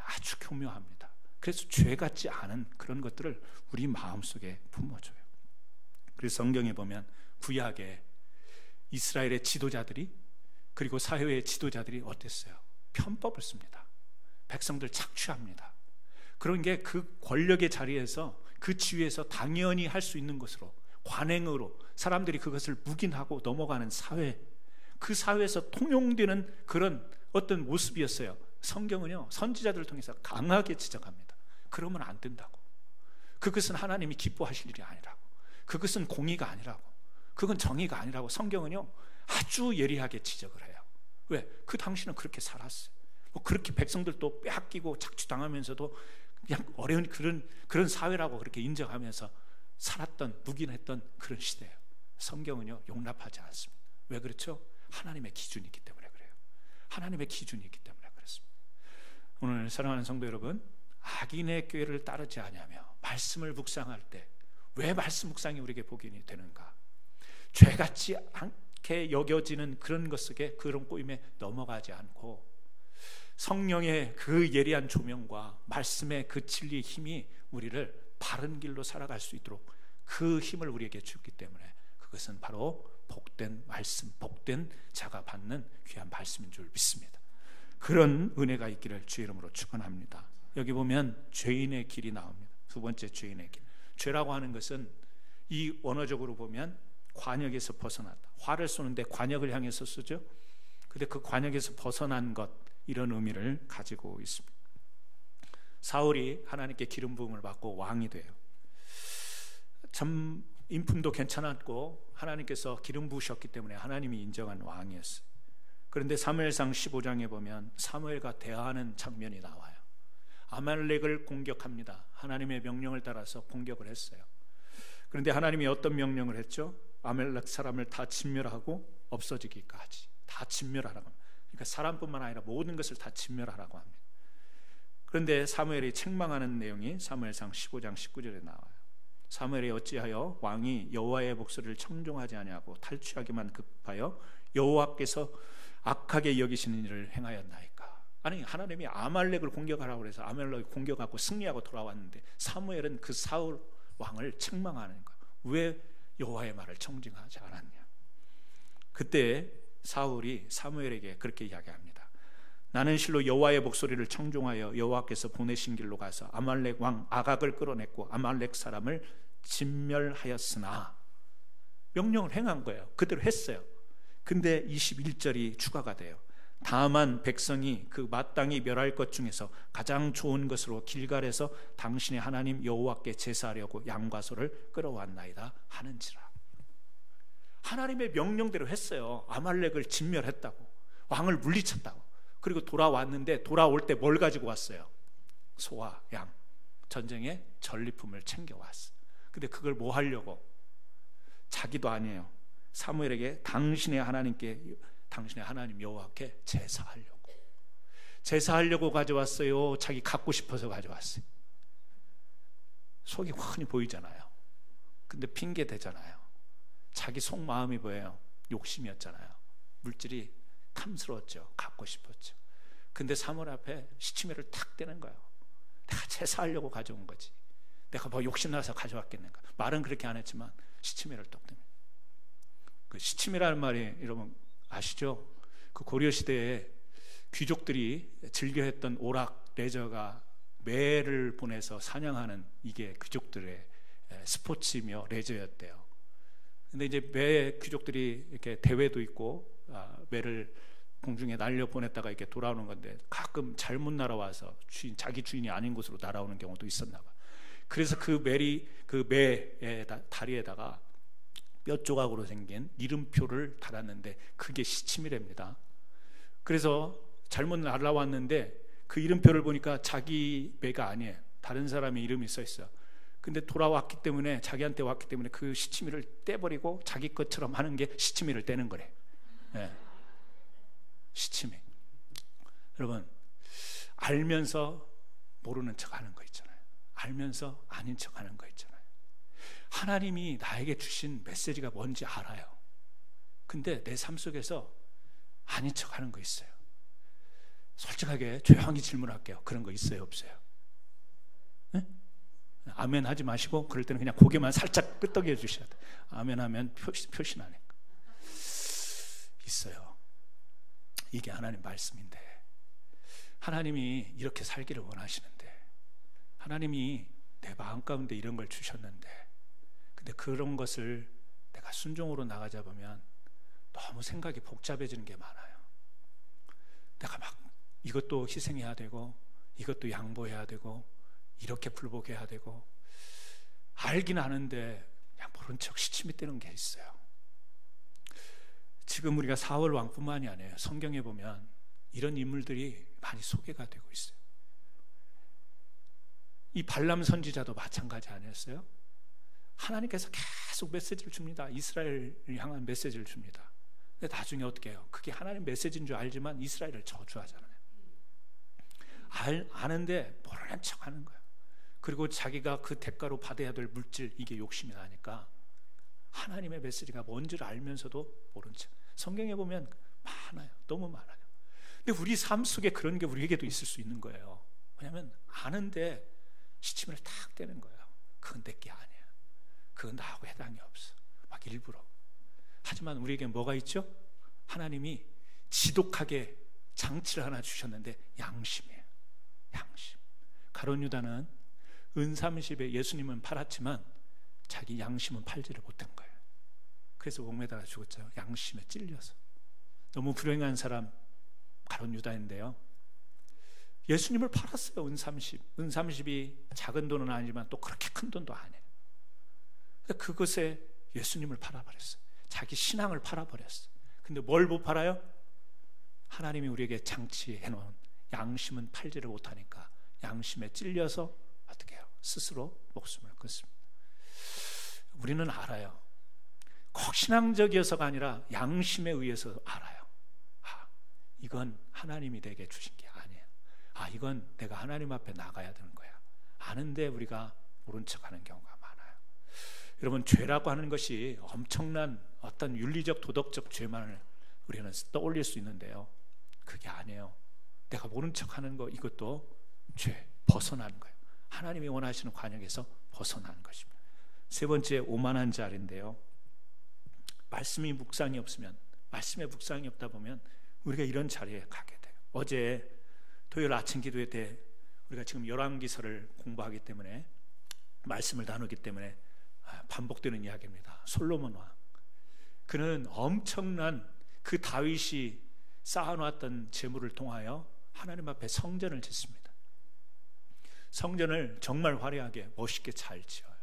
Speaker 1: 아주 교묘합니다. 그래서 죄 같지 않은 그런 것들을 우리 마음속에 품어줘요. 그래서 성경에 보면 구약에 이스라엘의 지도자들이, 그리고 사회의 지도자들이 어땠어요? 편법을 씁니다. 백성들 착취합니다. 그런 게 그 권력의 자리에서, 그 지위에서 당연히 할 수 있는 것으로, 관행으로 사람들이 그것을 묵인하고 넘어가는 사회, 그 사회에서 통용되는 그런 어떤 모습이었어요. 성경은요, 선지자들을 통해서 강하게 지적합니다. 그러면 안 된다고. 그것은 하나님이 기뻐하실 일이 아니라고. 그것은 공의가 아니라고. 그건 정의가 아니라고. 성경은요, 아주 예리하게 지적을 해요. 왜? 그 당시는 그렇게 살았어요. 그렇게 백성들도 빼앗기고 착취당하면서도 그냥 어려운 그런 사회라고 그렇게 인정하면서 살았던, 묵인했던 그런 시대예요. 성경은요, 용납하지 않습니다. 왜 그렇죠? 하나님의 기준이 있기 때문에 그래요. 하나님의 기준이 있기 때문에 그렇습니다. 오늘 사랑하는 성도 여러분, 악인의 꾀를 따르지 아니하며 말씀을 묵상할 때, 왜 말씀 묵상이 우리에게 복이 되는가? 죄같지 않게 여겨지는 그런 것 속에, 그런 꼬임에 넘어가지 않고 성령의 그 예리한 조명과 말씀의 그 진리의 힘이 우리를 바른 길로 살아갈 수 있도록 그 힘을 우리에게 주기 때문에, 그것은 바로 복된 말씀, 복된 자가 받는 귀한 말씀인 줄 믿습니다. 그런 은혜가 있기를 주의 이름으로 축원합니다. 여기 보면 죄인의 길이 나옵니다. 두 번째, 죄인의 길. 죄라고 하는 것은 이 원어적으로 보면 관역에서 벗어났다. 활을 쏘는데 관역을 향해서 쏘죠. 근데 그 관역에서 벗어난 것, 이런 의미를 가지고 있습니다. 사울이 하나님께 기름 부음을 받고 왕이 돼요. 참 인품도 괜찮았고 하나님께서 기름 부으셨기 때문에 하나님이 인정한 왕이었어요. 그런데 사무엘상 15장에 보면 사무엘과 대화하는 장면이 나와요. 아말렉을 공격합니다. 하나님의 명령을 따라서 공격을 했어요. 그런데 하나님이 어떤 명령을 했죠? 아말렉 사람을 다 진멸하고 없어지기까지 다 진멸하라고 합니다. 그러니까 사람뿐만 아니라 모든 것을 다 진멸하라고 합니다. 그런데 사무엘이 책망하는 내용이 사무엘상 15장 19절에 나와요. 사무엘이 어찌하여 왕이 여호와의 목소리를 청종하지 아니하고 탈취하기만 급하여 여호와께서 악하게 여기시는 일을 행하였나이까. 아니, 하나님이 아말렉을 공격하라고 해서 아말렉을 공격하고 승리하고 돌아왔는데 사무엘은 그 사울 왕을 책망하는 거야. 왜 여호와의 말을 청종하지 않았냐. 그때 사울이 사무엘에게 그렇게 이야기합니다. 나는 실로 여호와의 목소리를 청종하여 여호와께서 보내신 길로 가서 아말렉 왕 아각을 끌어냈고 아말렉 사람을 진멸하였으나, 명령을 행한 거예요. 그대로 했어요. 근데 21절이 추가가 돼요. 다만 백성이 그 마땅히 멸할 것 중에서 가장 좋은 것으로 길갈에서 당신의 하나님 여호와께 제사하려고 양과 소를 끌어왔나이다 하는지라. 하나님의 명령대로 했어요. 아말렉을 진멸했다고, 왕을 물리쳤다고. 그리고 돌아왔는데 돌아올 때 뭘 가지고 왔어요? 소와 양, 전쟁의 전리품을 챙겨왔어. 근데 그걸 뭐 하려고? 자기도 아니에요. 사무엘에게 당신의 하나님 여호와께 제사하려고 가져왔어요? 자기 갖고 싶어서 가져왔어요? 속이 훤히 보이잖아요. 근데 핑계 대잖아요. 자기 속마음이 뭐예요? 욕심이었잖아요. 물질이 탐스러웠죠. 갖고 싶었죠. 근데 사무엘 앞에 시치미를 탁 떼는 거예요. 내가 제사하려고 가져온 거지, 내가 뭐 욕심나서 가져왔겠는가. 말은 그렇게 안 했지만 시치미를 떡 뗍니다. 그 시침이라는 말이 여러분 아시죠? 그 고려 시대에 귀족들이 즐겨했던 오락 레저가 매를 보내서 사냥하는 이게 귀족들의 스포츠며 레저였대요. 근데 이제 매 귀족들이 이렇게 대회도 있고 매를 공중에 날려 보냈다가 이렇게 돌아오는 건데 가끔 잘못 날아와서 자기 주인이 아닌 곳으로 날아오는 경우도 있었나 봐. 그래서 그 매의 다리에다가 뼈 조각으로 생긴 이름표를 달았는데 그게 시침이랍니다. 그래서 잘못 날아왔는데 그 이름표를 보니까 자기 매가 아니에요. 다른 사람의 이름이 써 있어요. 근데 돌아왔기 때문에, 자기한테 왔기 때문에 그 시치미를 떼버리고 자기 것처럼 하는 게 시치미를 떼는 거래. 네. 시치미. 여러분, 알면서 모르는 척 하는 거 있잖아요. 알면서 아닌 척 하는 거 있잖아요. 하나님이 나에게 주신 메시지가 뭔지 알아요. 근데 내 삶 속에서 아닌 척 하는 거 있어요. 솔직하게 조용히 질문할게요. 그런 거 있어요, 없어요? 네? 아멘 하지 마시고 그럴 때는 그냥 고개만 살짝 끄덕여 주셔야 돼요. 아멘 하면 표시나니까. 있어요. 이게 하나님 말씀인데, 하나님이 이렇게 살기를 원하시는데, 하나님이 내 마음 가운데 이런 걸 주셨는데, 근데 그런 것을 내가 순종으로 나가자 보면 너무 생각이 복잡해지는 게 많아요. 내가 막 이것도 희생해야 되고 이것도 양보해야 되고 이렇게 불복해야 되고, 알긴 아는데 그냥 모른 척 시침이 떼는 게 있어요. 지금 우리가 사울 왕뿐만이 아니에요. 성경에 보면 이런 인물들이 많이 소개가 되고 있어요. 이 발람 선지자도 마찬가지 아니었어요? 하나님께서 계속 메시지를 줍니다. 이스라엘을 향한 메시지를 줍니다. 근데 나중에 어떻게 해요? 그게 하나님 메시지인 줄 알지만 이스라엘을 저주하잖아요. 아는데 모르는 척 하는 거예요. 그리고 자기가 그 대가로 받아야 될 물질, 이게 욕심이 나니까 하나님의 메시지가 뭔지를 알면서도 모른 척. 성경에 보면 많아요. 너무 많아요. 근데 우리 삶 속에 그런 게 우리에게도 있을 수 있는 거예요. 왜냐하면 아는데 시침을 탁 떼는 거예요. 그건 내 게 아니야. 그건 나하고 해당이 없어. 막 일부러. 하지만 우리에게 뭐가 있죠? 하나님이 지독하게 장치를 하나 주셨는데 양심이에요. 양심. 가룟 유다는 은30에 예수님은 팔았지만 자기 양심은 팔지를 못한 거예요. 그래서 목매다가 죽었죠. 양심에 찔려서. 너무 불행한 사람 가룟 유다인데요, 예수님을 팔았어요. 은30이 작은 돈은 아니지만 또 그렇게 큰 돈도 아니에요. 근데 그것에 예수님을 팔아버렸어요. 자기 신앙을 팔아버렸어요. 근데 뭘 못 팔아요? 하나님이 우리에게 장치해 놓은 양심은 팔지를 못하니까 양심에 찔려서 어떻게 해요? 스스로 목숨을 끊습니다. 우리는 알아요. 꼭 신앙적이어서가 아니라 양심에 의해서 알아요. 이건 하나님이 내게 주신 게 아니에요. 이건 내가 하나님 앞에 나가야 되는 거야. 아는데 우리가 모른 척하는 경우가 많아요. 여러분, 죄라고 하는 것이 엄청난 어떤 윤리적 도덕적 죄만을 우리는 떠올릴 수 있는데요, 그게 아니에요. 내가 모른 척하는 거, 이것도 죄, 벗어나는 거예요. 하나님이 원하시는 관역에서 벗어나는 것입니다. 세 번째, 오만한 자리인데요, 말씀이 묵상이 없으면, 말씀에 묵상이 없다 보면 우리가 이런 자리에 가게 돼요. 어제 토요일 아침 기도회 때 우리가 지금 열왕기서를 공부하기 때문에, 말씀을 나누기 때문에 반복되는 이야기입니다. 솔로몬 왕, 그는 엄청난 그 다윗이 쌓아놓았던 재물을 통하여 하나님 앞에 성전을 짓습니다. 성전을 정말 화려하게 멋있게 잘 지어요.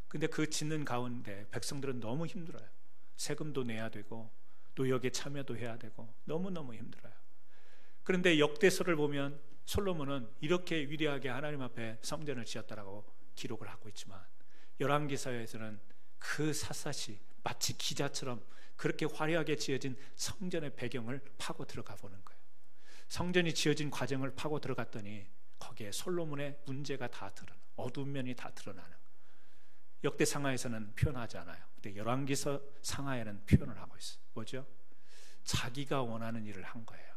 Speaker 1: 근데 그 짓는 가운데 백성들은 너무 힘들어요. 세금도 내야 되고 노역에 참여도 해야 되고 너무너무 힘들어요. 그런데 역대서를 보면 솔로몬은 이렇게 위대하게 하나님 앞에 성전을 지었다라고 기록을 하고 있지만, 열왕기서에서는 그 샅샅이 마치 기자처럼 그렇게 화려하게 지어진 성전의 배경을 파고 들어가 보는 거예요. 성전이 지어진 과정을 파고 들어갔더니 거기에 솔로몬의 문제가 다 드러나는, 어두운 면이 다 드러나는 거예요. 역대 상하에서는 표현하지 않아요. 근데 열왕기서 상하에는 표현을 하고 있어요. 뭐죠? 자기가 원하는 일을 한 거예요.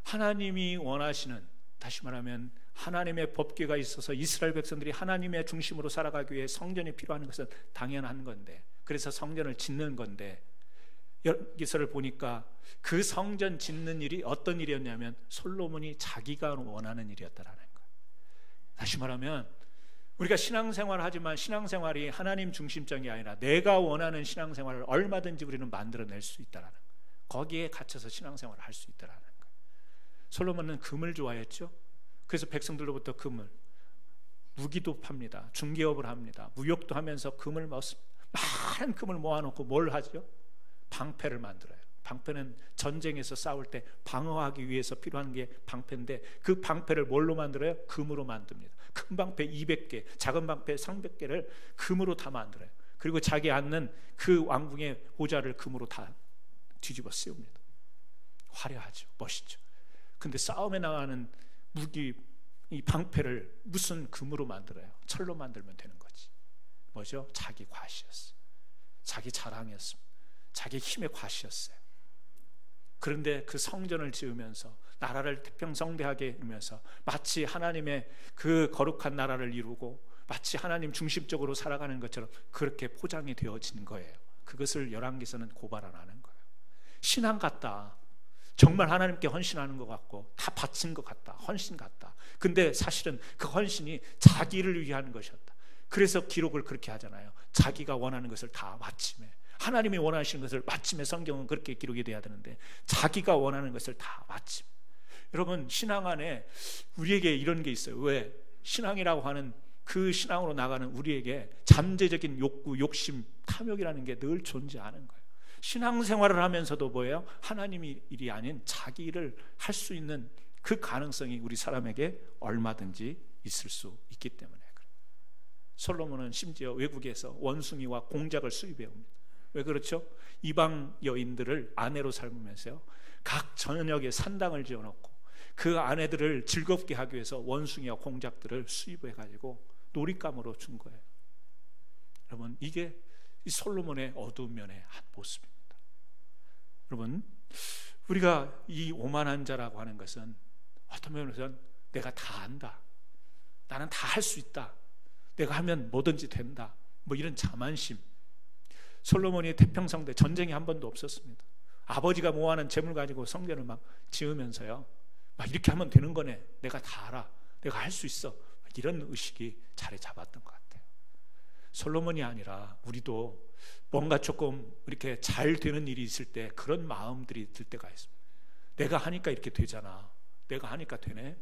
Speaker 1: 하나님이 원하시는, 다시 말하면 하나님의 법궤가 있어서 이스라엘 백성들이 하나님의 중심으로 살아가기 위해 성전이 필요한 것은 당연한 건데, 그래서 성전을 짓는 건데, 여기서를 보니까 그 성전 짓는 일이 어떤 일이었냐면 솔로몬이 자기가 원하는 일이었다라는 거예요. 다시 말하면 우리가 신앙생활을 하지만 신앙생활이 하나님 중심적이 아니라 내가 원하는 신앙생활을 얼마든지 우리는 만들어낼 수 있다라는 거예요. 거기에 갇혀서 신앙생활을 할 수 있다라는 거예요. 솔로몬은 금을 좋아했죠. 그래서 백성들로부터 금을, 무기도 팝니다. 중개업을 합니다. 무역도 하면서 금을 많은 금을 모아놓고 뭘 하죠? 방패를 만들어요. 방패는 전쟁에서 싸울 때 방어하기 위해서 필요한 게 방패인데, 그 방패를 뭘로 만들어요? 금으로 만듭니다. 큰 방패 200개, 작은 방패 300개를 금으로 다 만들어요. 그리고 자기 앉는 그 왕궁의 보좌를 금으로 다 뒤집어 씌웁니다. 화려하죠. 멋있죠. 근데 싸움에 나가는 무기, 이 방패를 무슨 금으로 만들어요? 철로 만들면 되는 거지. 뭐죠? 자기 과시였어요. 자기 자랑이었습니다. 자기 힘의 과시였어요. 그런데 그 성전을 지으면서 나라를 태평성대하게 이루면서 마치 하나님의 그 거룩한 나라를 이루고 마치 하나님 중심적으로 살아가는 것처럼 그렇게 포장이 되어진 거예요. 그것을 열왕기서는 고발 안 하는 거예요. 신앙 같다. 정말 하나님께 헌신하는 것 같고 다 바친 것 같다. 헌신 같다. 근데 사실은 그 헌신이 자기를 위한 것이었다. 그래서 기록을 그렇게 하잖아요. 자기가 원하는 것을 다 마침에, 하나님이 원하시는 것을 마침에, 성경은 그렇게 기록이 돼야 되는데 자기가 원하는 것을 다 마침. 여러분, 신앙 안에 우리에게 이런 게 있어요. 왜? 신앙이라고 하는 그 신앙으로 나가는 우리에게 잠재적인 욕구, 욕심, 탐욕이라는 게 늘 존재하는 거예요. 신앙생활을 하면서도 뭐예요? 하나님의 일이 아닌 자기 일을 할 수 있는 그 가능성이 우리 사람에게 얼마든지 있을 수 있기 때문에 그래요. 솔로몬은 심지어 외국에서 원숭이와 공작을 수입해 옵니다. 왜 그렇죠? 이방 여인들을 아내로 삼으면서요, 각 저녁에 산당을 지어놓고 그 아내들을 즐겁게 하기 위해서 원숭이와 공작들을 수입해 가지고 놀잇감으로 준 거예요. 여러분, 이게 이 솔로몬의 어두운 면의 한 모습입니다. 여러분, 우리가 이 오만한 자라고 하는 것은 어떤 면에서는 내가 다 안다, 나는 다 할 수 있다, 내가 하면 뭐든지 된다, 뭐 이런 자만심. 솔로몬이 태평성대, 전쟁이 한 번도 없었습니다. 아버지가 모아놓은 재물 가지고 성전을 막 지으면서요, 막 이렇게 하면 되는 거네, 내가 다 알아, 내가 할 수 있어, 이런 의식이 자리 잡았던 것 같아요. 솔로몬이 아니라 우리도 뭔가 조금 이렇게 잘 되는 일이 있을 때 그런 마음들이 들 때가 있습니다. 내가 하니까 이렇게 되잖아, 내가 하니까 되네,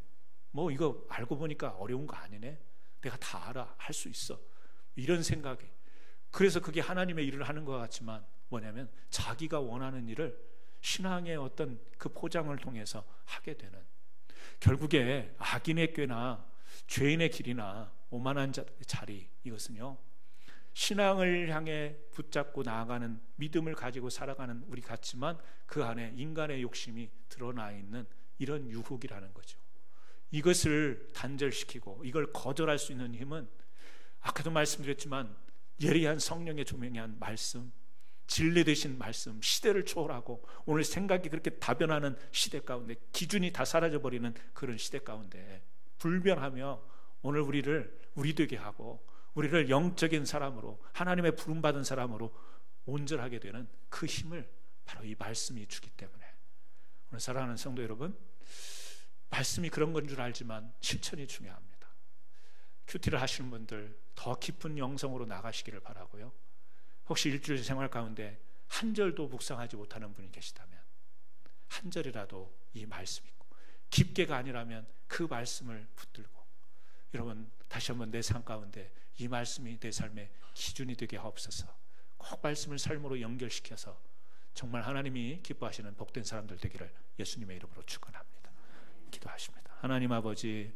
Speaker 1: 뭐 이거 알고 보니까 어려운 거 아니네, 내가 다 알아, 할 수 있어, 이런 생각이. 그래서 그게 하나님의 일을 하는 것 같지만 뭐냐면 자기가 원하는 일을 신앙의 어떤 그 포장을 통해서 하게 되는, 결국에 악인의 꾀나 죄인의 길이나 오만한 자리, 이것은요, 신앙을 향해 붙잡고 나아가는 믿음을 가지고 살아가는 우리 같지만 그 안에 인간의 욕심이 드러나 있는 이런 유혹이라는 거죠. 이것을 단절시키고 이걸 거절할 수 있는 힘은 아까도 말씀드렸지만 예리한 성령의 조명이 한 말씀, 진리 되신 말씀, 시대를 초월하고 오늘 생각이 그렇게 다변하는 시대 가운데, 기준이 다 사라져버리는 그런 시대 가운데 불변하며 오늘 우리 되게 하고 우리를 영적인 사람으로, 하나님의 부름받은 사람으로 온전하게 되는 그 힘을 바로 이 말씀이 주기 때문에, 오늘 사랑하는 성도 여러분, 말씀이 그런 건 줄 알지만 실천이 중요합니다. 큐티를 하시는 분들 더 깊은 영성으로 나가시기를 바라고요. 혹시 일주일 생활 가운데 한 절도 묵상하지 못하는 분이 계시다면 한 절이라도 이 말씀 있고, 깊게가 아니라면 그 말씀을 붙들고, 여러분 다시 한번 내 삶 가운데 이 말씀이 내 삶의 기준이 되게 하옵소서. 꼭 말씀을 삶으로 연결시켜서 정말 하나님이 기뻐하시는 복된 사람들 되기를 예수님의 이름으로 축원합니다. 기도하십니다. 하나님 아버지,